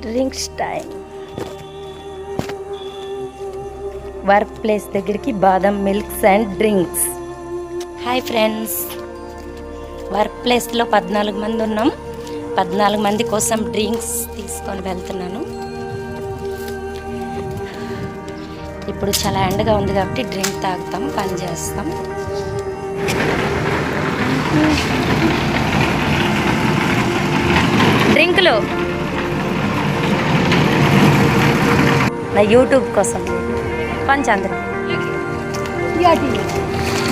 Drinks time. Work place దగ్గరికి బాదం milks and drinks. Hi friends, work ప్లేస్లో 14 మంది ఉన్నాం. 14 మంది కోసం డ్రింక్స్ తీసుకొని వెళ్తున్నాను. ఇప్పుడు చాలా ఎండగా ఉంది కాబట్టి డ్రింక్ తాగుతాం, పని చేస్తాం. డ్రింకులు నా యూట్యూబ్ కోసం పంచాంద్ర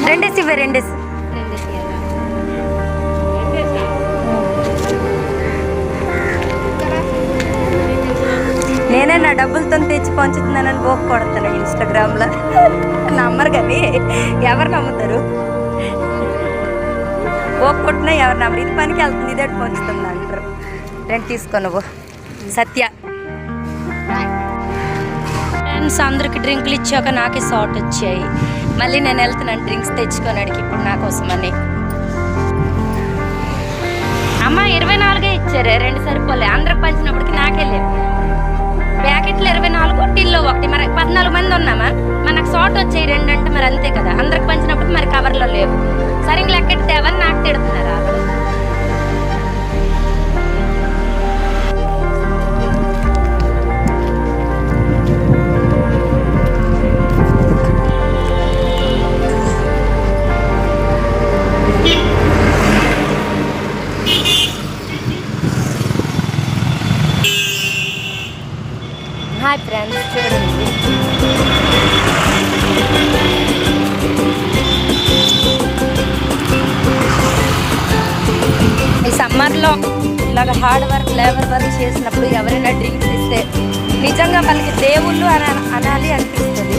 రెండేసి నేనే నా డబ్బులతో తెచ్చి పంచుతున్నానని బోక్ కొడుతున్నా ఇన్స్టాగ్రామ్లో. నమ్మరు కానీ ఎవరు నమ్ముతారు? బోక్ కొట్టినా ఎవరు నమ్మరు. ఇది పనికి వెళ్తుంది, ఇదే పంచుతుంది అంటారు. రెండు తీసుకో నువ్వు. సత్య ఫ్రెండ్స్ అందరికి డ్రింకులు ఇచ్చాక నాకే షార్ట్ వచ్చాయి. మళ్ళీ నేను వెళ్తున్నాను డ్రింక్స్ తెచ్చుకోనాడికి ఇప్పుడు నా కోసమని. అమ్మ 24 ఇచ్చారు, 2 సరిపోలే. అందరికి పంచినప్పటికి నాకే లేదు. ప్యాకెట్లు 24, టిల్లో 1. మరి 14 మంది ఉన్నామా, మనకు షార్ట్ వచ్చాయి 2 అంటే మరి అంతే కదా. అందరికి పంచినప్పుడు మరి కవర్లో లేవు. సరిగ్గా లెక్కెట్టి తేవని నాకు తిడుతున్నారు. హాయ్ ఫ్రెండ్స్, చూడండి ఈ సమ్మర్లో ఇలాగ హార్డ్ వర్క్, లేబర్ వర్క్ చేసినప్పుడు ఎవరైనా డ్రింక్స్ ఇస్తే నిజంగా వాళ్ళకి దేవుళ్ళు అనాలి అనిపిస్తుంది.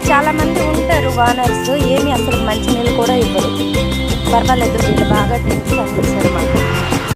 చాలామంది ఉంటారు ఓనర్స్, ఏమి అసలు మంచినీళ్ళు కూడా ఇవ్వరు. పర్వాలేదు, వీళ్ళు బాగా డ్రింక్స్ అందించారు.